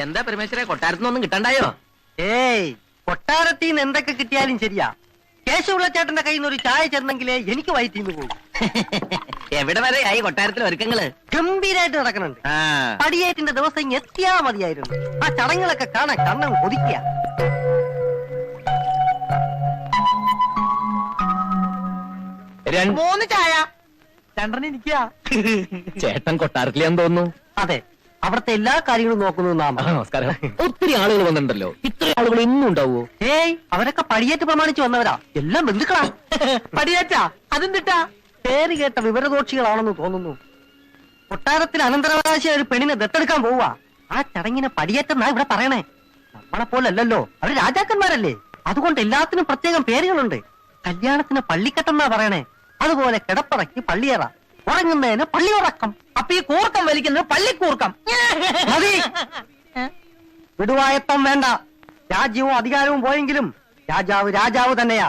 എന്താ പരമേശ്വര കൊട്ടാരത്തിനൊന്നും കിട്ടണ്ടായോ? ഏയ്, കൊട്ടാരത്തിൽ നിന്ന് എന്തൊക്കെ കിട്ടിയാലും ശരിയാ, കേശവുള്ളച്ചേട്ടന്റെ കയ്യിൽ നിന്ന് ഒരു ചായ ചെന്നെങ്കിലേ എനിക്ക് വയറ്റിന്ന് പോകും. എവിടെ വരെയായി കൊട്ടാരത്തിലെ ഒരുക്കങ്ങള്? ഗംഭീരായിട്ട് നടക്കുന്നുണ്ട്. പടിയേറ്റിന്റെ ദിവസം എത്തിയാ മതിയായിരുന്നു. ആ ചടങ്ങുകളൊക്കെ കാണാൻ കണ്ണം കൊതിക്കുക. മൂന്ന് ചായ രണ്ടെണ്ണം ഇരിക്കുക. ചേട്ടൻ കൊട്ടാരത്തിലെന്ന് തോന്നുന്നു. അതെ, അവിടുത്തെ എല്ലാ കാര്യങ്ങളും നോക്കുന്നു. നമസ്കാരം. ഒത്തിരി ആളുകൾ വന്നിട്ടുണ്ടല്ലോ, ഇത്ര ആളുകൾ ഇന്നും ഉണ്ടാവോ? ഏയ്, അവരൊക്കെ പടിയേറ്റ് പ്രമാണിച്ച് വന്നവരാ, എല്ലാം ബന്ധുക്കളാ. പടിയേറ്റാ? അതെന്തിട്ടാ? പേര് കേട്ട വിവരദോക്ഷികളാണെന്ന് തോന്നുന്നു. കൊട്ടാരത്തിൽ അനന്തരാവകാശിയായ ഒരു പെണ്ണിനെ ദത്തെടുക്കാൻ പോവാ. ആ ചടങ്ങിനെ പടിയേറ്റെന്നാ ഇവിടെ പറയണേ. നമ്മളെ പോലല്ലോ, അവര് രാജാക്കന്മാരല്ലേ, അതുകൊണ്ട് എല്ലാത്തിനും പ്രത്യേകം പേരുകളുണ്ട്. കല്യാണത്തിന് പള്ളിക്കെട്ടെന്നാ പറയണേ, അതുപോലെ കിടപ്പറയ്ക്ക് പള്ളിയറ, ഉറങ്ങുന്നതിന് പള്ളിയുറക്കം. അപ്പൊ ഈ കൂർക്കം വലിക്കുന്നത് പള്ളിക്കൂർക്കം. മതി, വിടുവായത്തം വേണ്ട. രാജ്യവും അധികാരവും പോയെങ്കിലും രാജാവ് രാജാവ് തന്നെയാ.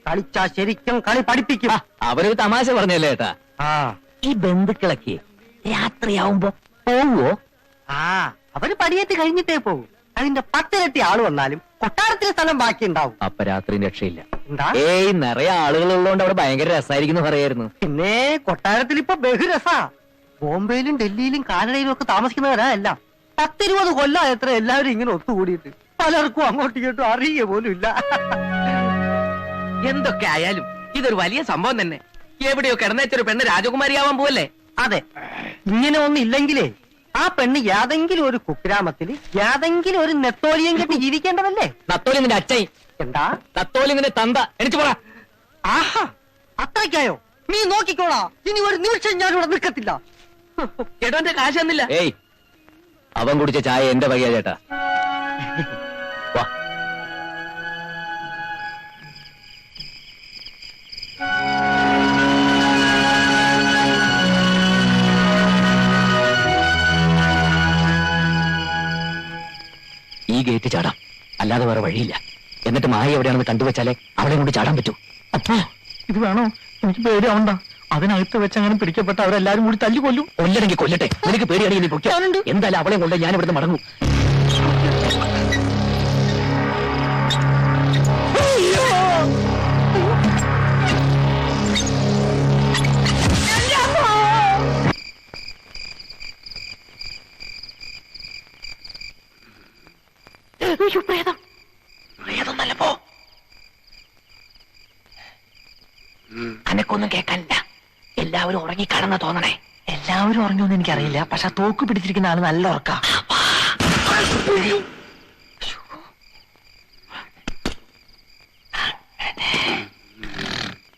കളിച്ചാ ശരിക്കും കളി പഠിപ്പിക്കും. അവരൊരു തമാശ പറഞ്ഞല്ലേ ഏട്ടാ? ഈ ബന്ധുക്കളൊക്കെ രാത്രിയാവുമ്പോ പോവോ? അവര് പടിയേറ്റ് കഴിഞ്ഞിട്ടേ പോകും. അതിന്റെ 10 ഇരട്ടി ആള് വന്നാലും കൊട്ടാരത്തിലെ സ്ഥലം ബാക്കി ഉണ്ടാവും. അപ്പൊ രാത്രി രക്ഷയില്ല. എന്താ? ഏയ്, നിറയെ ആളുകൾ ഉള്ളതുകൊണ്ട് അവിടെ ഭയങ്കര രസമായിരിക്കും പറയായിരുന്നു. പിന്നെ കൊട്ടാരത്തിൽ ഇപ്പൊ ബഹുരസാ. ബോംബെയിലും ഡൽഹിയിലും കാനഡയിലും ഒക്കെ താമസിക്കുന്നവരാ എല്ലാം. 10-20 കൊല്ലം എത്ര എല്ലാവരും ഇങ്ങനെ ഒത്തുകൂടിയിട്ട് പലർക്കും അങ്ങോട്ടും ഇങ്ങോട്ടും അറിയുക പോലും ഇല്ല. എന്തൊക്കെ ആയാലും ഇതൊരു വലിയ സംഭവം തന്നെ. എവിടെയോ കിടന്നേച്ചൊരു പെണ്ണ് രാജകുമാരിയാവാൻ പോവല്ലേ? അതെ, ഇങ്ങനെ ഒന്നും ഇല്ലെങ്കിലേ ആ പെണ്ണ് യാതെങ്കിലും ഒരു കുഗ്രാമത്തിൽ യാതെങ്കിലും ഒരു നെത്തോലിയം കെട്ടി ജീവിക്കേണ്ടതല്ലേ? നത്തോലി നിന്റെ അച്ഛൻ. എന്താ? നത്തോലി നിന്റെ തന്ത. എണിച്ചു പോടാ. ആഹാ, അത്രയ്ക്കായോ? നീ നോക്കിക്കോളാ, ഇനി ഒരു നിമിഷം ഞാൻ ഇവിടെ നിൽക്കത്തില്ല. ചേട്ടന്റെ കാശ് തന്നില്ല. ഏയ്, അവൻ കുടിച്ച ചായ എന്റെ വകയാ ചേട്ടാ. വാ. ഈ ഗേറ്റ് ചാടാം, അല്ലാതെ വേറെ വഴിയില്ല. എന്നിട്ട് മായ എവിടെയാണെന്ന് കണ്ടുവച്ചാലേ അവളെ കൊണ്ട് ചാടാൻ പറ്റൂ. അപ്പോ ഇത് വേണോ? എനിക്ക് പേടിയാവണ്ട. അതിനകത്ത് വെച്ചങ്ങനെ പിടിക്കപ്പെട്ട അവരെല്ലാരും കൂടി തല്ലിക്കൊല്ലും. കൊല്ലണെങ്കിൽ കൊല്ലട്ടെ, നിനക്ക് പേടിയാണെങ്കിൽ നീ പൊയ്ക്കോ. എന്തായാലും അവളെ കൊണ്ട് ഞാൻ ഇവിടുന്ന് മടങ്ങും. അനക്കൊന്നും കേൾക്കാനില്ല. എല്ലാവരും ഉറങ്ങിക്കാണെന്ന തോന്നണേ. എല്ലാവരും ഉറങ്ങുമെന്ന് എനിക്കറിയില്ല, പക്ഷെ തോക്ക് പിടിച്ചിരിക്കുന്ന ആള് നല്ല ഉറക്കാ.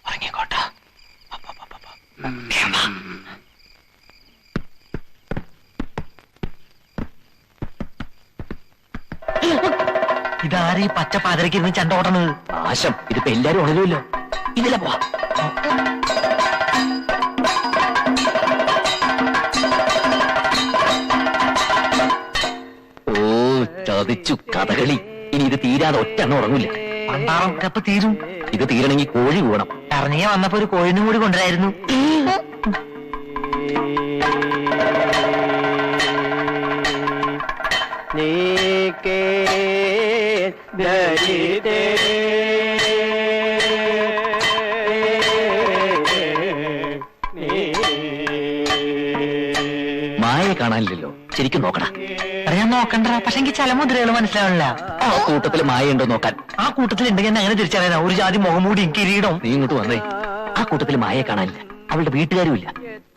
ഉറങ്ങിക്കോട്ടോ. ഇതാരീ പച്ച പാതിരക്ക് ഇരുന്ന് ചണ്ട ഓട്ടണത്? ആശം, ഇതിപ്പോ എല്ലാരും ഉണരുമല്ലോ. ഇതിലെ പോവാ. ഓ, ചതിച്ചു കഥകളി. ഇനി ഇത് തീരാതെ ഒറ്റെണ്ണം ഉറങ്ങില്ല. പണ്ടാറം എപ്പ തീരും? ഇത് തീരണമെങ്കിൽ കോഴി പോകണം. ഇറങ്ങിയ വന്നപ്പോ ഒരു കോഴിനും കൂടി കൊണ്ടുവരായിരുന്നു. മായയെ കാണാനില്ലല്ലോ, ശരിക്കും നോക്കടാ. അറിയാൻ നോക്കണ്ട, പക്ഷെ എനിക്ക് ചില മുദ്രകൾ മനസ്സിലാവില്ല. ആ കൂട്ടത്തിൽ മായ ഉണ്ടോ നോക്കാൻ. ആ കൂട്ടത്തിൽ ഉണ്ടെങ്കിൽ അങ്ങനെ തിരിച്ചറിയാനാ. ഒരു ജാതി മുഖംമൂടിയും കിരീടം. നീ ഇങ്ങോട്ട് വന്നേ. ആ കൂട്ടത്തിൽ മായയെ കാണാനില്ല, അവളുടെ വീട്ടുകാരും ഇല്ല.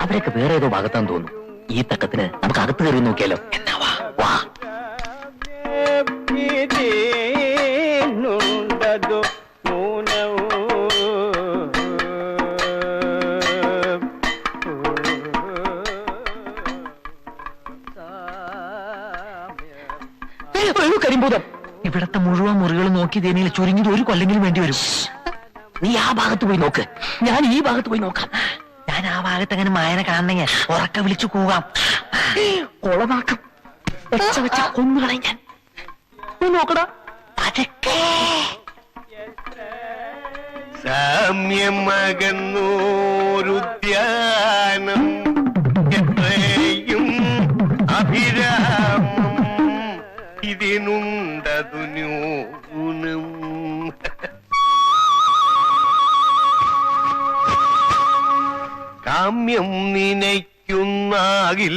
അവരൊക്കെ വേറെ ഏതോ ഭാഗത്താന്ന് തോന്നുന്നു. ഈ തക്കത്തിന് നമുക്ക് അകത്ത് കയറി നോക്കിയാലോ? എന്നാ വാ വാ. കരിമ്പൂതം. ഇവിടത്തെ മുഴുവൻ മുറികൾ നോക്കി തേനിയിൽ ചുരുങ്ങിയത് ഒരു കൊല്ലെങ്കിലും വേണ്ടി വരും. നീ ആ ഭാഗത്ത് പോയി നോക്ക്, ഞാൻ ഈ ഭാഗത്ത് പോയി നോക്കാം. ഞാൻ ആ ഭാഗത്ത് അങ്ങനെ മായനെ കാണണമെങ്കിൽ ഉറക്കെ വിളിച്ചു കൂകാം. കൊളമാക്കും, വെച്ച കൊന്നുകളെ ഞാൻ. നീ നോക്കടാ. അതൊക്കെ സാമ്യമകന്നൂരുദ്യാനം എത്രയും അഭിരാമം ഇതിനുണ്ടതു ന്യൂനം. കാമ്യം നിനയ്ക്കുന്നാകിൽ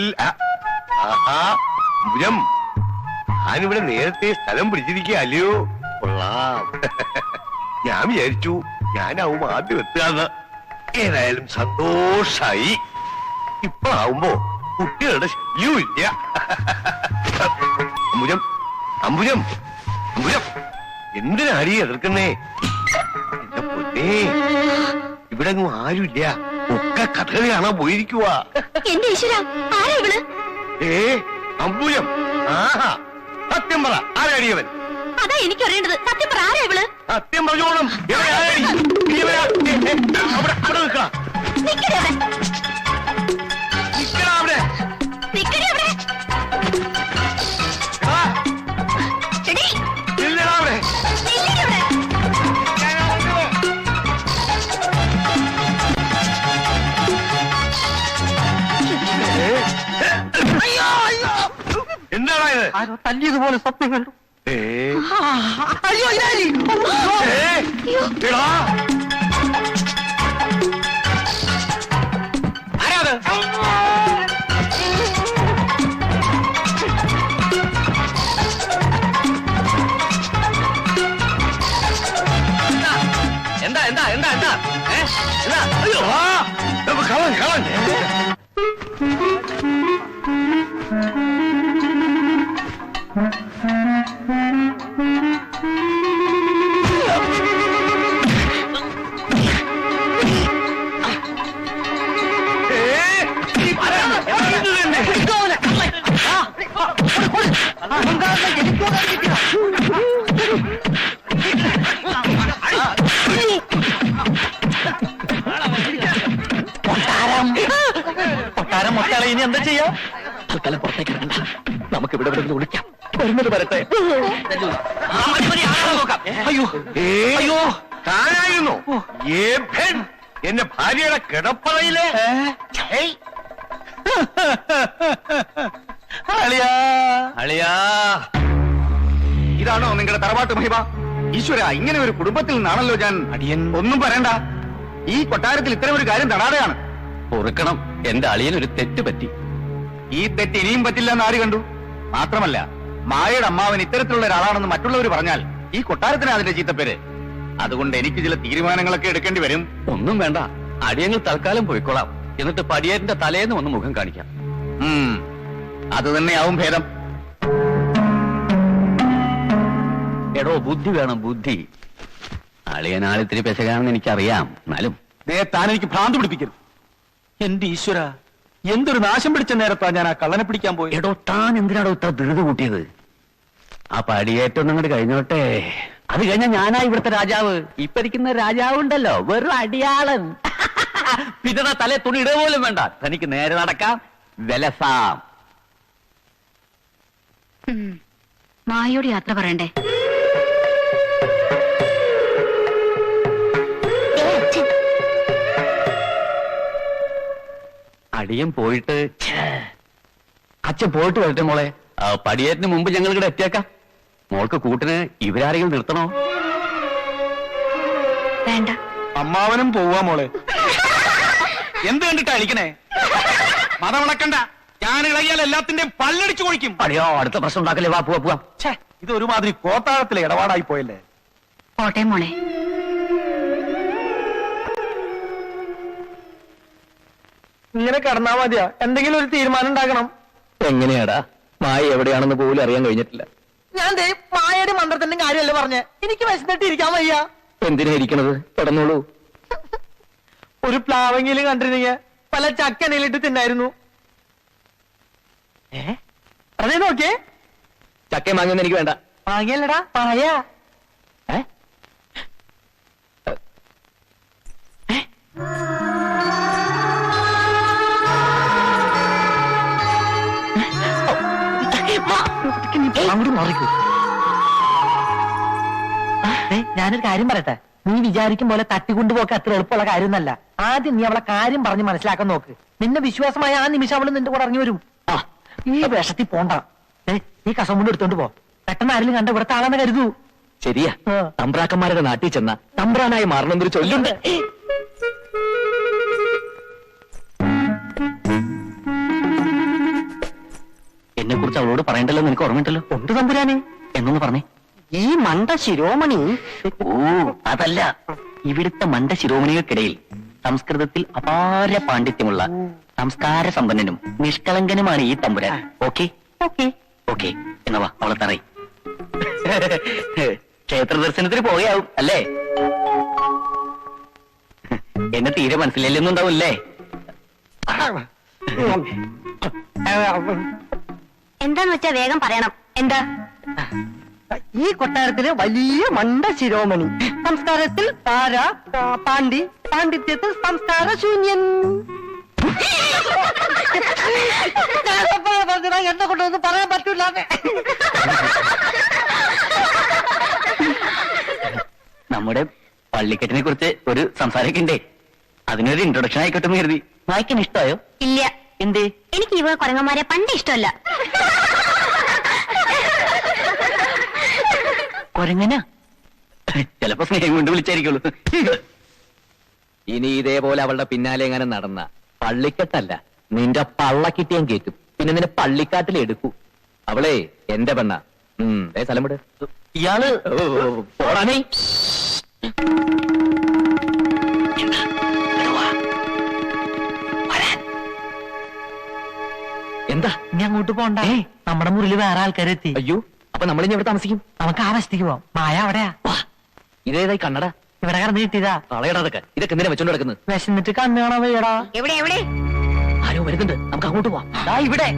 ഭുജം ഞാനിവിടെ നേരത്തെ സ്ഥലം പിടിച്ചിരിക്കുക അല്ലയോ? കൊള്ളാം. ഞാൻ വിചാരിച്ചു ഞാനാവും ആദ്യം എത്തുകയെന്ന്. ഏതായാലും സന്തോഷായി. ഇപ്പൊ ആവുമ്പോ കുട്ടികളുടെ ശല്യവും ഇല്ല. അമ്പുജം അമ്പുജം അമ്പുജം എന്തിനാടി എതിർക്കുന്നേ? എന്റെ പൊന്നേ, ഇവിടെ ഒന്നും ആരുമില്ല. ഒക്കെ കഥകളി കാണാൻ പോയിരിക്കുവാ. എന്റെ ഈശ്വര, ആരാ ഇവള്? അമ്പുജം, ആഹാ, സത്യം പറ, ആരാടിയവൻ? അതാ എനിക്ക് അറിയേണ്ടത്. സത്യം പറ, ആരാ ഇവള്? സത്യം പറഞ്ഞോളും. അവിടെ നിൽക്കണം. നിക്കടി അവിടെ. നിൽക്കണം അവിടെ. നിക്കടി അവിടെ. എടീ, നില്ലടാ അവിടെ. നില്ലടി അവിടെ. എന്താണോ ഇത്? ആരോ തല്ലിയതുപോലെ സ്വപ്നം കണ്ടു. അയ്യോ എടാ, ആരാത്? എന്താ എന്താ എന്താ എന്താ എന്താ? അയ്യോ, കളൻ കളൻ. കൊട്ടാരം മൊട്ടാളെ ഇനി എന്താ ചെയ്യാ? തൽക്കാലം പുറത്തേക്ക് ഇറങ്ങണ്ട. നമുക്ക് ഇവിടെ ഇവിടെ വിളിക്കാം. വരുന്നത് വരട്ടെ. അയ്യോ അയ്യോ, താനായിരുന്നു എന്റെ ഭാര്യയുടെ കിടപ്പറയിലെ. ഇതാണോ നിങ്ങളുടെ തറവാട്ട് മഹിമ? ഈശ്വര, ഇങ്ങനെ ഒരു കുടുംബത്തിൽ നിന്നാണല്ലോ ഞാൻ. അടിയൻ ഒന്നും പറയണ്ട. ഈ കൊട്ടാരത്തിൽ ഇത്തരം ഒരു കാര്യം തടാതെയാണ്. പൊറുക്കണം, എന്റെ അളിയനൊരു തെറ്റ് പറ്റി. ഈ തെറ്റ് ഇനിയും പറ്റില്ല എന്ന് ആര് കണ്ടു? മാത്രമല്ല, മായയുടെ അമ്മാവൻ ഇത്തരത്തിലുള്ള ഒരാളാണെന്ന് മറ്റുള്ളവർ പറഞ്ഞാൽ ഈ കൊട്ടാരത്തിന് അതിന്റെ ചീത്തപ്പേര്. അതുകൊണ്ട് എനിക്ക് ചില തീരുമാനങ്ങളൊക്കെ എടുക്കേണ്ടി വരും. ഒന്നും വേണ്ട, അടിയങ്ങൾ തൽക്കാലം പോയിക്കോളാം. എന്നിട്ട് പടിയേറ്റിന്റെ തലേന്ന് ഒന്ന് മുഖം കാണിക്കാം. അത് തന്നെയാവും ഭേദം. എടോ, ബുദ്ധി വേണം, ബുദ്ധി. അളിയനാളിത്തിരി പെശകാണെന്ന് എനിക്കറിയാം. എന്നാലും താൻ എനിക്ക് ഭ്രാന്ത് പിടിപ്പിക്കരുത്. എന്റെ ഈശ്വര, എന്തൊരു നാശം പിടിച്ച നേരത്താ ഞാൻ ആ കള്ളനെ പിടിക്കാൻ പോയി. എടോ, താൻ എന്തിനാടോ ഇത്ര ധൃതി കൂട്ടിയത്? ആ പടിയേറ്റൊന്നും അങ്ങോട്ട് കഴിഞ്ഞോട്ടെ. അത് കഴിഞ്ഞാൽ ഞാനാ ഇവിടുത്തെ രാജാവ്. ഇപ്പൊ ഇരിക്കുന്ന രാജാവ് ഉണ്ടല്ലോ, വെറും അടിയാളൻ. പിന്നെ തലേ തുണി ഇട പോലും വേണ്ട. തനിക്ക് നേരെ നടക്കാം, വിലസാം. മായോട് യാത്ര പറയണ്ടേ? അടിയൻ പോയിട്ട് അച്ഛൻ പോയിട്ട് വരട്ടെ മോളെ. പടിയേറ്റിന് മുമ്പ് ഞങ്ങൾ ഇവിടെ എത്തിയേക്കാം. മോൾക്ക് കൂട്ടിന് ഇവരാരെങ്കിലും നിർത്തണോ? വേണ്ട. അമ്മാവനും പോവാ മോളെ. എന്ത് കണ്ടിട്ടാ അടിക്കണേ? മതമണക്കണ്ട. ഞാൻ ഇളകിയാൽ എല്ലാത്തിന്റെയും പല്ലടിച്ചു കൊഴിക്കും. അടിയോ, അടുത്ത പ്രശ്നം ഉണ്ടാക്കല്ലേ. വാ, പോവാ പോവാം. ഇത് ഒരുമാതിരി കോത്താഴത്തിലെ ഇടപാടായി പോയല്ലേ. പോട്ടെ മോളെ. ഇങ്ങനെ കടന്നാ മതിയാ? എന്തെങ്കിലും ഒരു തീരുമാനം ഉണ്ടാക്കണം. എങ്ങനെയാടാ? മായ എവിടെയാണെന്ന് പോലും അറിയാൻ കഴിഞ്ഞിട്ടില്ല. ഞാൻ മായയുടെ മന്ത്രത്തിന്റെ കാര്യമല്ലേ പറഞ്ഞേ? എനിക്ക് വിശന്നിട്ട് ഇരിക്കാൻ വയ്യ. എന്തിനാ ഇരിക്കണത്? കിടന്നോളൂ. ഒരു പ്ലാവെങ്കിലും കണ്ടിരുന്നെങ്കിൽ പല ചക്കനയിലിട്ട് തിന്നായിരുന്നു. അതേ നോക്കിയേ. ചക്ക മാങ്ങുന്ന എനിക്ക് വേണ്ട. മാങ്ങയല്ലടാ, പായ. അങ്ങോട്ട് മാറിക്കൂ. ഞാനൊരു കാര്യം പറയട്ടെ. നീ വിചാരിക്കും പോലെ തട്ടിക്കൊണ്ടുപോക്ക് അത്ര എളുപ്പമുള്ള കാര്യമൊന്നല്ല. ആദ്യം നീ അവളെ കാര്യം പറഞ്ഞ് മനസ്സിലാക്കാൻ നോക്ക്. നിന്നെ വിശ്വാസമായ ആ നിമിഷം അവള് നിന്റെ കൂടെ ഇറങ്ങി വരും. ഈ വേഷത്തിൽ പോണ്ട. നീ കസം കൊണ്ട് എടുത്തോണ്ട് പോ. പെട്ടെന്ന് ആരെങ്കിലും കണ്ട ഇവിടുത്തെ ആളെന്ന് കരുതൂ. ശരിയാ, തമ്പ്രാക്കന്മാരുടെ നാട്ടിൽ ചെന്ന തമ്പ്രാനായി മാറണമെന്നൊരു ചൊല്ലുണ്ട്. എന്നെ കുറിച്ച് അവളോട് പറയണ്ടല്ലോ, നിനക്ക് ഓർമ്മയുണ്ടല്ലോ. ഉണ്ട് തമ്പുരാനെ. എന്നൊന്ന് പറഞ്ഞേ. ഈ മണ്ട ശിരോമണി. ഓ അതല്ല, ഇവിടുത്തെ മണ്ട ശിരോമണികൾക്കിടയിൽ സംസ്കൃതത്തിൽ അപാര പാണ്ഡിത്യമുള്ള സംസ്കാര സമ്പന്നനും നിഷ്കളങ്കനുമാണ് ഈ തമ്പുരാൻ. ഓക്കെ ഓക്കെ ഓക്കെ എന്നവാ അവളെ തറയി. ക്ഷേത്ര ദർശനത്തിന് പോയാവും അല്ലേ? എന്നെ തീരെ മനസ്സിലെന്നുണ്ടാവില്ലേ? എന്താന്ന് വെച്ചാ വേഗം പറയണം. എന്താ? ഈ കൊട്ടാരത്തിലെ വലിയ മണ്ട ശിരോമണി. സംസ്കാരത്തിൽ പാര, പാണ്ഡിത്യത്തിൽ സംസ്കാര ശൂന്യൻ. എന്നെ കൊണ്ടൊന്നും പറയാൻ പറ്റൂല. നമ്മുടെ പള്ളിക്കെട്ടിനെ കുറിച്ച് ഒരു സംസാരമൊക്കെ ഉണ്ടേ, അതിനൊരു ഇൻട്രൊഡക്ഷൻ ആയിക്കോട്ടെ എന്ന് കരുതി. വായിക്കാൻ ഇഷ്ടമായോ? ഇല്ല. എന്തേ? എനിക്ക് ഇവ കുരങ്ങന്മാരെ പണ്ട് ഇഷ്ടമല്ല. കൊരങ്ങനാ? ചിലപ്പോ സ്നേഹം കൊണ്ട് വിളിച്ചായിരിക്കുള്ളൂ. ഇനി ഇതേപോലെ അവളുടെ പിന്നാലെ എങ്ങനെ നടന്ന പള്ളിക്കെട്ടല്ല, നിന്റെ പള്ളക്കിട്ടിയാൻ കേൾക്കും. പിന്നെ നിന്നെ പള്ളിക്കാട്ടിൽ എടുക്കൂ. അവളെ എന്റെ പെണ്ണ. സ്ഥലം വിട്. ഇയാള് പോടാനേ. എന്താ? ഇനി അങ്ങോട്ട് പോണ്ട, നമ്മുടെ മുറിയിൽ വേറെ ആൾക്കാരെത്തി. അയ്യോ, അപ്പൊ നമ്മളിനി എവിടെ താമസിക്കും? നമുക്ക് ആ വശത്തേക്ക് പോവാം. മായ അവിടെയാ. ഇതേതായി കണ്ണട? ഇവിടെ കിടന്ന് കിട്ടിയതാ. കളയടാ അതൊക്കെ. ഇതൊക്കെ എന്തിനാ വെച്ചോണ്ട് കിടക്കുന്നത്? വിശന്നിട്ട് കണ്ണു കാണാൻ വയ്യടാ. എവിടെ എവിടെ ആരോ വരുന്നുണ്ട്, നമുക്ക് അങ്ങോട്ട് പോവാം. ഇവിടെ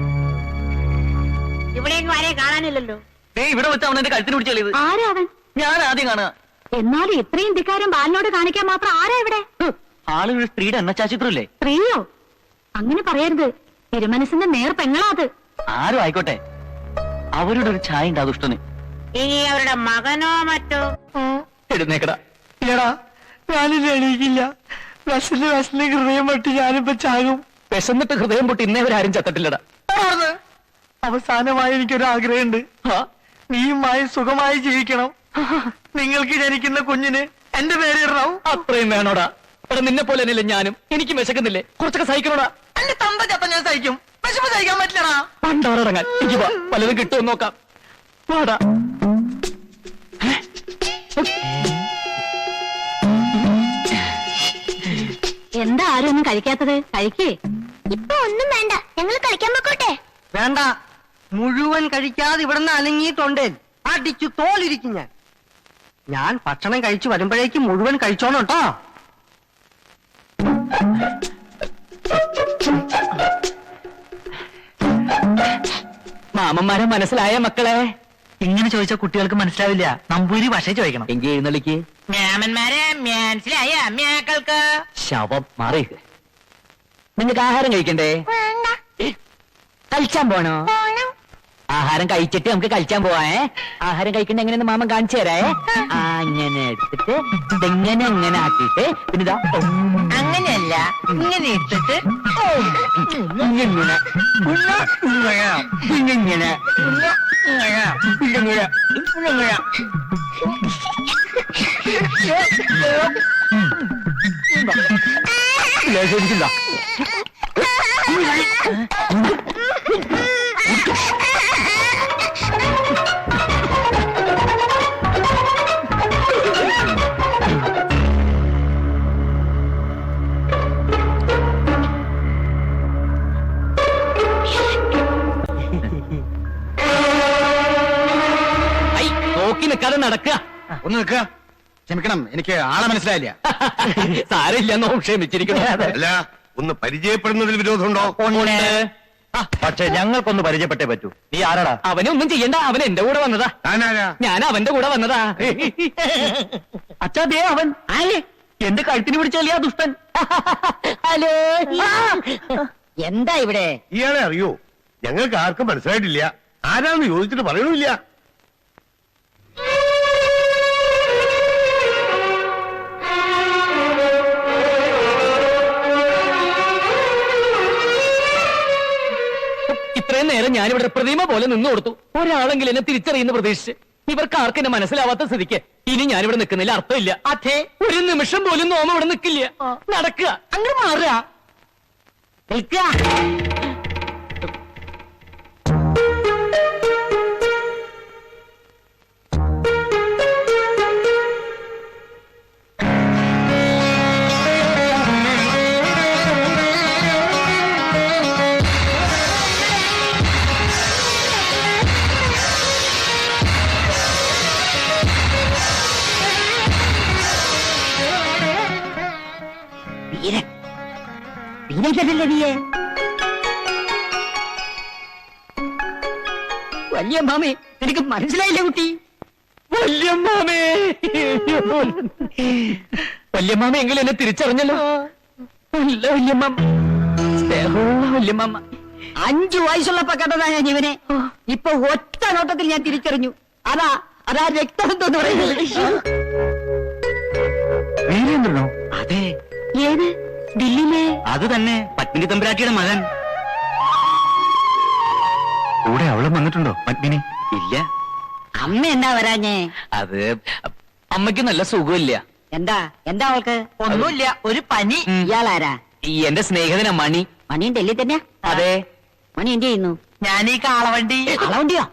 ഇവിടെയൊന്നും ആരെയും കാണാനില്ലല്ലോ. ഇവിടെ വെച്ച് അവൻ എന്റെ കഴുത്തിന് പിടിച്ച് കളിയത് ആരാ അവൻ? ഞാൻ ആദ്യം കാണുക. എന്നാലും ഇത്രയും ധിക്കാരം ബാലിനോട് കാണിക്കാൻ മാത്രം ആരാ ഇവിടെ? ആള് ഒരു സ്ത്രീയുടെ എണ്ണച്ചാച്ചിത്രല്ലേ? സ്ത്രീയോ? അങ്ങനെ പറയരുത്. തിരുമനസിന്റെ നേർ പെങ്ങളാ അത്. ആരും ആയിക്കോട്ടെ, അവരുടെ ഒരു ചായ ഉണ്ട് ദുഷ്ടന്. ഇനി അവരുടെ മകനോ മറ്റോ? എഴുന്നേക്കടാ. ഇല്ലടാ, ഞാനില്ല, എണീക്കില്ല. വിശന്ന് ഹൃദയം പൊട്ടി ഞാനിപ്പോ ചാകും. വിശന്നിട്ട് ഹൃദയം പൊട്ടി ഇന്നേവരാരും ചത്തിട്ടില്ലടാ. അവസാനമായി എനിക്കൊരു ആഗ്രഹമുണ്ട്. നീയുമായി സുഖമായി ജീവിക്കണം. നിങ്ങൾക്ക് ജനിക്കുന്ന കുഞ്ഞിന് എന്റെ പേര് ഇടണം. അത്രയും വേണോടാ? എടാ, നിന്നെ പോലെ തന്നെയല്ലേ ഞാനും. എനിക്ക് വിശക്കുന്നില്ലേ? കുറച്ചൊക്കെ സഹിക്കണോടാ. എന്റെ തമ്പ ചത്ത ഞാൻ സഹിക്കും, വിശപ്പ് സഹിക്കാൻ പറ്റില്ലടാ. പണ്ടാറടങ്ങാൻ എനിക്ക് വാ, പലതും കിട്ടുമെന്ന് നോക്കാം. വാടാ. എന്താ ആരും ഒന്നും കഴിക്കാത്തത്? കഴിക്കേ. ഇപ്പൊ ഒന്നും വേണ്ട, ഞങ്ങൾ കളിക്കാൻ പൊക്കോട്ടെ. വേണ്ട, മുഴുവൻ കഴിക്കാതെ ഇവിടുന്ന് അലങ്ങിയിട്ടുണ്ട്. അടിച്ചു തോലിരിക്കും ഞാൻ. ഞാൻ ഭക്ഷണം കഴിച്ചു വരുമ്പോഴേക്കും മുഴുവൻ കഴിച്ചോണം കേട്ടോ. മാമന്മാരെ മനസ്സിലായ മക്കളെ? ഇങ്ങനെ ചോദിച്ച കുട്ടികൾക്ക് മനസ്സിലാവില്ല. നമ്പൂരി ഭാഷ ചോദിക്കണം. എങ്കിൽ എഴുന്നള്ളിക്ക്. മാമന്മാരെ മനസ്സിലായ അമ്മയാക്കൾക്ക്. ശവം മാറി. നിങ്ങൾക്ക് ആഹാരം കഴിക്കണ്ടേ? കളിച്ചാൻ പോണോ? ആഹാരം കഴിച്ചിട്ട് നമുക്ക് കളിച്ചാൻ പോവാേ. ആഹാരം കഴിക്കണ്ട എങ്ങനെയെന്ന് മാമൻ കാണിച്ചു തരാേ. അങ്ങനെ എടുത്തിട്ട് ഇതെങ്ങനെ എങ്ങനെ ആക്കിയിട്ട് പിന്നെ ഇതാ അങ്ങനെയല്ല, ഇങ്ങനെ ഇട്ടിട്ട് ഇങ്ങനെ ഇങ്ങനെ ശരിക്കില്ല. നോക്കി നിൽക്കാതെ നടക്കുക. ഒന്ന് നിൽക്കുക. ക്ഷമിക്കണം, എനിക്ക് ആളെ മനസ്സിലായില്ല. സാരമില്ല, നോ ക്ഷമിച്ചിരിക്കുന്നു. അല്ല, ഒന്ന് പരിചയപ്പെടുന്നതിൽ വിരോധമുണ്ടോ? പക്ഷെ ഞങ്ങൾക്കൊന്ന് പരിചയപ്പെട്ടേ പറ്റൂ. നീ ആരാടാ? അവനൊന്നും ചെയ്യണ്ട, അവൻ എന്റെ കൂടെ വന്നതാ. താനാരാ? ഞാൻ അവന്റെ കൂടെ വന്നതാ. അച്ഛാ, ദേ അവൻ. എന്റെ കഴുത്തിന് പിടിച്ചല്ലേ ആ ദുഷ്ടൻ. ഹലോ. എന്താ ഇവിടെ? ഇയാളെ അറിയോ? ഞങ്ങൾക്ക് ആർക്കും മനസ്സിലായിട്ടില്ല. ആരാന്ന് ചോദിച്ചിട്ട് പറയണില്ല. ഇത്രയും നേരം ഞാനിവിടെ പ്രതിമ പോലെ നിന്നു കൊടുത്തു. ഒരാളെങ്കിലും എന്നെ തിരിച്ചറിയുന്ന പ്രതീക്ഷിച്ച്. ഇവർക്ക് ആർക്കും എന്നെ മനസ്സിലാവാത്ത സ്ഥിതിക്ക് ഇനി ഞാനിവിടെ നിൽക്കുന്നില്ല, അർത്ഥമില്ല. അതെ, ഒരു നിമിഷം പോലും നോമ ഇവിടെ നിൽക്കില്ല. നടക്കുക, അങ്ങ് മാറുക, നിൽക്കുക. വലിയ മാമേ, എനിക്ക് മനസ്സിലായില്ല കുട്ടി. വല്യമ്മാമേ, വല്യമ്മാമ എങ്കിലും എന്നെ തിരിച്ചറിഞ്ഞല്ലോ. നല്ല വല്യമ്മാമ, സ്നേഹമുള്ള വല്യമ്മാമ. 5 വയസ്സുള്ളപ്പോ കണ്ടതാ ഞാൻ ഇവനെ. ഇപ്പൊ ഒറ്റ നോട്ടത്തിൽ ഞാൻ തിരിച്ചറിഞ്ഞു. അതാ രക്തബന്ധം എന്ന് പറയുന്നത്. വീരേന്ദ്രനോ? അതെ, ഏത് ദില്ലിയിലെ? അത് തന്നെ, പത്മിനി തമ്പുരാട്ടിയുടെ മകൻ. കൂടെ അവളും വന്നിട്ടുണ്ടോ പത്മിനി? ഇല്ല. അമ്മ എന്താ വരാഞ്ഞേ? അത് അമ്മയ്ക്ക് നല്ല സുഖമില്ല. എന്താ അവൾക്ക്? ഒന്നുമില്ല, ഒരു പനി. ഇയാളാരാ? ഈ എന്റെ സ്നേഹിതനാ മണി. മണിയും ഡൽഹി തന്നെയാ? അതെ. മണി എന്ത് ചെയ്യുന്നു? ഞാൻ ഈ കാളവണ്ടി. കാളവണ്ടിയോ?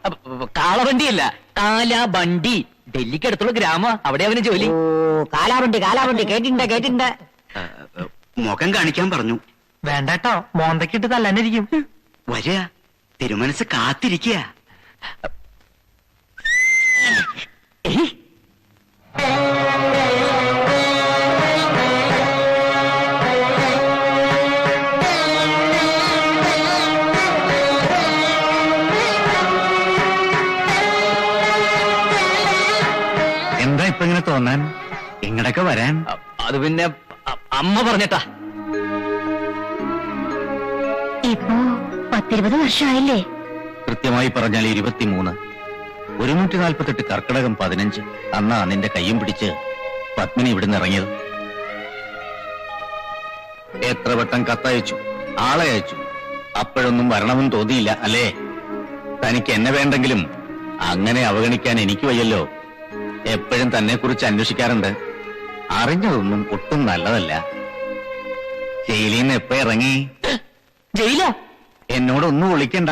കാളവണ്ടിയല്ല, കാലാബണ്ടി. ഡൽഹിക്ക് അടുത്തുള്ള ഗ്രാമ, അവിടെ അവന് ജോലി. ഓ, കാലാവണ്ടി കേട്ടിട്ടുണ്ട്. മുഖം കാണിക്കാൻ പറഞ്ഞു. വേണ്ടട്ടോ, മോന്തക്കിട്ട് തല്ലാനിരിക്കും. വരിക, തിരുമനസ് കാത്തിരിക്കുക. എന്താ ഇപ്പൊ ഇങ്ങനെ തോന്നാൻ? ഇങ്ങടൊക്കെ വരാൻ? അത് പിന്നെ അമ്മ പറഞ്ഞിട്ടാ. ഇപ്പോ 10-20 വർഷമായില്ലേ? കൃത്യമായി പറഞ്ഞാൽ 23. 148 കർക്കിടകം 15 അന്നാ നിന്റെ കയ്യും പിടിച്ച് പത്മിനി ഇവിടുന്ന് ഇറങ്ങിയത്. എത്ര വട്ടം കത്തയച്ചു, ആളെ അയച്ചു, അപ്പോഴൊന്നും വരണമെന്ന് തോന്നിയില്ല അല്ലേ? തനിക്ക് എന്നെ വേണ്ടെങ്കിലും അങ്ങനെ അവഗണിക്കാൻ എനിക്ക് വയ്യല്ലോ. എപ്പോഴും തന്നെ കുറിച്ച് അന്വേഷിക്കാറുണ്ട്. അറിഞ്ഞതൊന്നും ഒട്ടും നല്ലതല്ല. ജയിലിൽ നിന്ന് എപ്പോ ഇറങ്ങി? ജയിലോ? എന്നോടൊന്നും വിളിക്കണ്ട.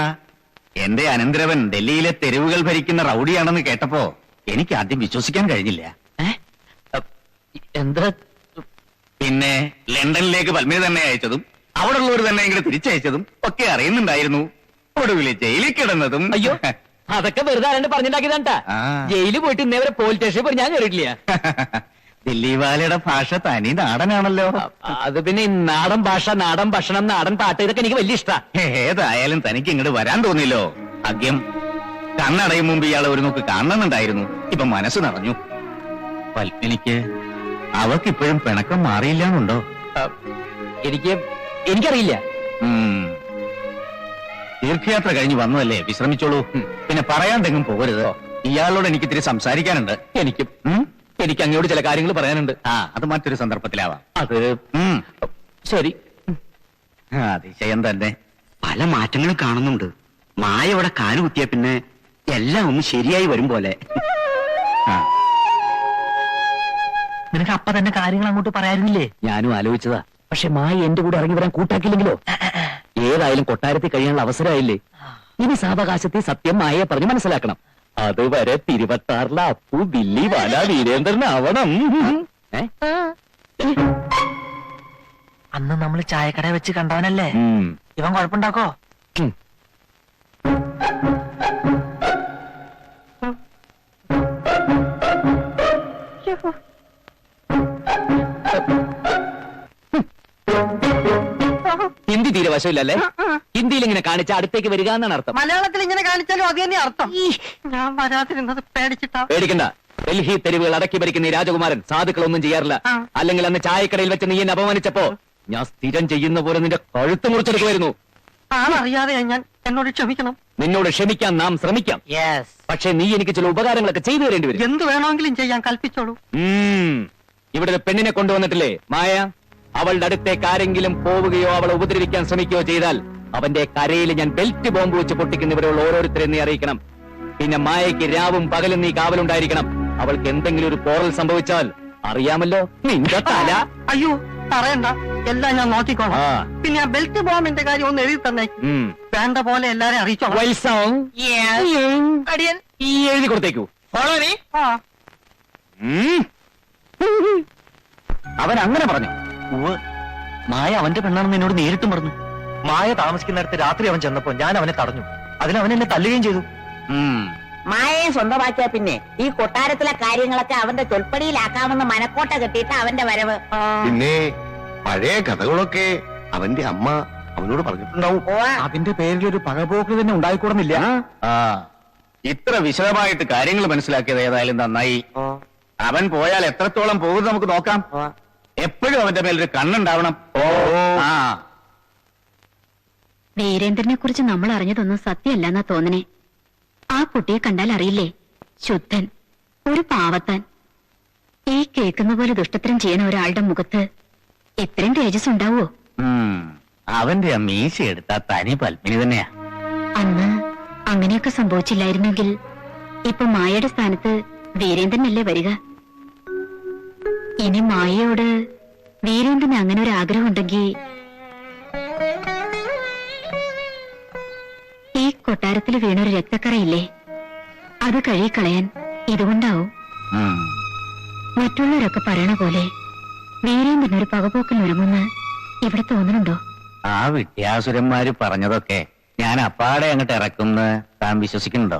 എന്റെ അനന്തരവൻ ഡൽഹിയിലെ തെരുവുകൾ ഭരിക്കുന്ന റൌഡിയാണെന്ന് കേട്ടപ്പോ എനിക്ക് ആദ്യം വിശ്വസിക്കാൻ കഴിഞ്ഞില്ല. എന്താ? പിന്നെ ലണ്ടനിലേക്ക് പത്മിനി തന്നെ അയച്ചതും അവിടെ ഉള്ളവർ തന്നെ ഇങ്ങോട്ട് തിരിച്ചയച്ചതും ഒക്കെ അറിയുന്നുണ്ടായിരുന്നു. ഒടുവില് ജയിലിൽ കിടന്നതും. അയ്യോ, അതൊക്കെ വെറുതെ ആരാണ്ട് പറഞ്ഞിട്ടാക്കിയതാണ്ടാ. ആ. ജയിലിൽ പോയിട്ട് ഇന്നേവരെ പോലീസ് സ്റ്റേഷനിൽ പോയി ഞാൻ കയറിയിട്ടില്ല. ദില്ലി വാലയുടെ ഭാഷ തനി നാടനാണല്ലോ. അത് പിന്നെ ഈ നാടൻ ഭാഷ, നാടൻ ഭക്ഷണം, നാടൻ പാട്ട്, ഇതൊക്കെ എനിക്ക് വലിയ ഇഷ്ടാ. ഏതായാലും തനിക്ക് ഇങ്ങോട്ട് വരാൻ തോന്നില്ലോ. ഭാഗ്യം. കണ്ണടയും മുമ്പ് ഇയാളെ ഒരു നോക്ക് കാണണമെന്നുണ്ടായിരുന്നു. ഇപ്പൊ മനസ്സ് നിറഞ്ഞു. പത്മിനിക്ക് അവക്കിപ്പോഴും പിണക്കം മാറിയില്ലാന്നുണ്ടോ? എനിക്കറിയില്ല. തീർത്ഥയാത്ര കഴിഞ്ഞ് വന്നതല്ലേ, വിശ്രമിച്ചോളൂ. പിന്നെ പറയാണ്ടെങ്കിലും പോകരുത്. ഇയാളോട് എനിക്ക് ഇത്തിരി സംസാരിക്കാനുണ്ട്. എനിക്ക് അങ്ങോട്ട് ചില കാര്യങ്ങൾ പറയാനുണ്ട്. അത് മറ്റൊരു സന്ദർഭത്തിലാവാം. അത് ശരി. അതിശയം തന്നെ. പല മാറ്റങ്ങളും കാണുന്നുണ്ട്. മായ ഇവിടെ കാലുകുത്തിയ പിന്നെ എല്ലാം ഒന്ന് ശരിയായി വരും പോലെ. നിനക്ക് അപ്പ തന്നെ കാര്യങ്ങൾ അങ്ങോട്ട് പറയാനില്ലേ? ഞാനും ആലോചിച്ചതാ. പക്ഷെ മായ എന്റെ കൂടെ ഇറങ്ങി വരാൻ കൂട്ടാക്കില്ലെങ്കിലോ? ഏതായാലും കൊട്ടാരത്തിൽ കഴിയാനുള്ള അവസരമായില്ലേ. ഇനി സാവകാശത്തിൽ സത്യം മായയെ പറഞ്ഞ് മനസ്സിലാക്കണം. അതുവരെ 26 അപ്പു ദില്ലി വാല വീരേന്ദ്രനാവണം. അന്ന് നമ്മൾ ചായക്കട വെച്ച് കണ്ടവനല്ലേ? ഇവൻ കുഴപ്പമുണ്ടാക്കോ? ഹിന്ദി തീരെ വശമില്ലല്ലേ? ഹിന്ദിയിൽ ഇങ്ങനെ കാണിച്ച അടുത്തേക്ക് വരിക എന്നാണ് അർത്ഥം. മലയാളത്തിൽ ഇങ്ങനെ കാണിച്ചാലും അത് തന്നെ അർത്ഥം. ഞാൻ വരാതിരുന്നത് പേടിച്ചിട്ടാ. പേടിക്കണ്ട. ഡൽഹി തെരുവുകൾ അടക്കി ഭരിക്കുന്ന ഈ രാജകുമാരൻ സാധുക്കളൊന്നും ചെയ്യാറില്ല. അല്ലെങ്കിൽ അന്ന് ചായക്കടയിൽ വെച്ച് നീ എന്നെ അപമാനിച്ചപ്പോ ഞാൻ സ്ഥിരം ചെയ്യുന്ന പോലെ നിന്റെ കഴുത്ത് മുറിച്ചെടുക്കുമായിരുന്നു. ആളറിയാതെ ഞാൻ, എന്നോട് ക്ഷമിക്കണം. നിന്നോട് ക്ഷമിക്കാൻ നാം ശ്രമിക്കാം. പക്ഷെ നീ എനിക്ക് ചില ഉപകാരങ്ങളൊക്കെ ചെയ്തു തരേണ്ടി വരും. എന്ത് വേണമെങ്കിലും ചെയ്യാൻ കൽപ്പിച്ചോളൂ. ഇവിടെ ഒരു പെണ്ണിനെ കൊണ്ടുവന്നിട്ടില്ലേ മായ? അവളുടെ അടുത്തേക്ക് ആരെങ്കിലും പോവുകയോ അവളെ ഉപദ്രവിക്കാൻ ശ്രമിക്കുകയോ ചെയ്താൽ അവന്റെ കരയിൽ ഞാൻ ബെൽറ്റ് ബോംബ് വെച്ച് പൊട്ടിക്കുന്ന ഇവിടെയുള്ള ഓരോരുത്തരെ നീ അറിയിക്കണം. പിന്നെ മായയ്ക്ക് രാവും പകലും നീ കാവലുണ്ടായിരിക്കണം. അവൾക്ക് എന്തെങ്കിലും ഒരു പോറൽ സംഭവിച്ചാൽ അറിയാമല്ലോ നിന്റെ തല. അയ്യോ പറയണ്ട, എല്ലാം ഞാൻ നോക്കിക്കോളാം. ആ. പിന്നെ ആ ബെൽറ്റ് ബോംബിന്റെ കാര്യം ഒന്ന് എഴുതി തന്നെ. ഉം. വേണ്ട പോലെ എല്ലാരും അറിയിച്ചോളാം. വത്സം, അടിയൻ ഈ എഴുതി കൊടുത്തേക്കൂ. ഫോളോ നീ. ആ ഉം. അവൻ അങ്ങനെ പറഞ്ഞു. മായ അവന്റെ പെണ്ണാണെന്ന് എന്നോട് നേരിട്ടും പറഞ്ഞു. മായ താമസിക്കുന്നിടത്ത് രാത്രി അവൻ ചെന്നപ്പോ ഞാൻ അവനെ തടഞ്ഞു. അതിന് അവൻ എന്നെ തല്ലുകയും ചെയ്തു. മായയെ സ്വന്തമാക്കിയ പിന്നെ ഈ കൊട്ടാരത്തിലെ കാര്യങ്ങളൊക്കെ അവന്റെ ചൊൽപ്പടിയിലാക്കാമെന്ന് മനക്കോട്ട കെട്ടിയിട്ട് അവന്റെ വരവ്. പിന്നെ പഴയ കഥകളൊക്കെ അവന്റെ അമ്മ അവനോട് പറഞ്ഞിട്ടുണ്ടാവും. അതിന്റെ പേരിൽ ഒരു പകപോക്ക് തന്നെ ഉണ്ടായിക്കൂടുന്നില്ല. ആ ഇത്ര വിശദമായിട്ട് കാര്യങ്ങൾ മനസ്സിലാക്കിയത് ഏതായാലും നന്നായി. അവൻ പോയാൽ എത്രത്തോളം പോകും നമുക്ക് നോക്കാം. എപ്പോഴും അവന്റെ മേലൊരു കണ്ണുണ്ടാവണം. ആ വീരേന്ദ്രനെ കുറിച്ച് നമ്മൾ അറിഞ്ഞതൊന്നും സത്യമല്ലെന്നാ തോന്നണേ. ആ കുട്ടിയെ കണ്ടാൽ അറിയില്ലേ, ശുദ്ധൻ, ഒരു പാവത്താൻ. ഈ കേൾക്കുന്ന പോലെ ദുഷ്ടത്തരം ചെയ്യുന്ന ഒരാളുടെ മുഖത്ത് ഇത്രയും തേജസ് ഉണ്ടാവോ? അവന്റെ ആ മീശ എടുത്ത തനി പത്മിനി തന്നെയാ. അന്ന് അങ്ങനെയൊക്കെ സംഭവിച്ചില്ലായിരുന്നെങ്കിൽ ഇപ്പൊ മായയുടെ സ്ഥാനത്ത് വീരേന്ദ്രനല്ലേ വരിക. ഇനി മായയോട് വീരേന്ദ്രന് അങ്ങനെ ഒരു ആഗ്രഹം ഉണ്ടെങ്കിൽ ഈ കൊട്ടാരത്തിൽ വീണൊരു രക്തക്കറയില്ലേ, അത് കഴുകിക്കളയാൻ ഇതുകൊണ്ടാവും. മറ്റുള്ളവരൊക്കെ പറയണ പോലെ വീരേന്ദ്രനൊരു പകപോക്കിൽ ഒരുങ്ങുന്ന് ഇവിടെ തോന്നുന്നുണ്ടോ? ആ വിദ്യാസുരന്മാര് പറഞ്ഞതൊക്കെ ഞാൻ അപ്പാടെ അങ്ങോട്ട് ഇറക്കുന്ന താൻ വിശ്വസിക്കുന്നുണ്ടോ?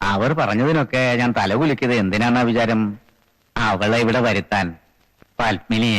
അവർ പറഞ്ഞതിനൊക്കെ ഞാൻ തലകുലിക്കത് എന്തിനാന്നാ വിചാരം? അവളെ ഇവിടെ വരുത്താൻ പത്മിനിയെ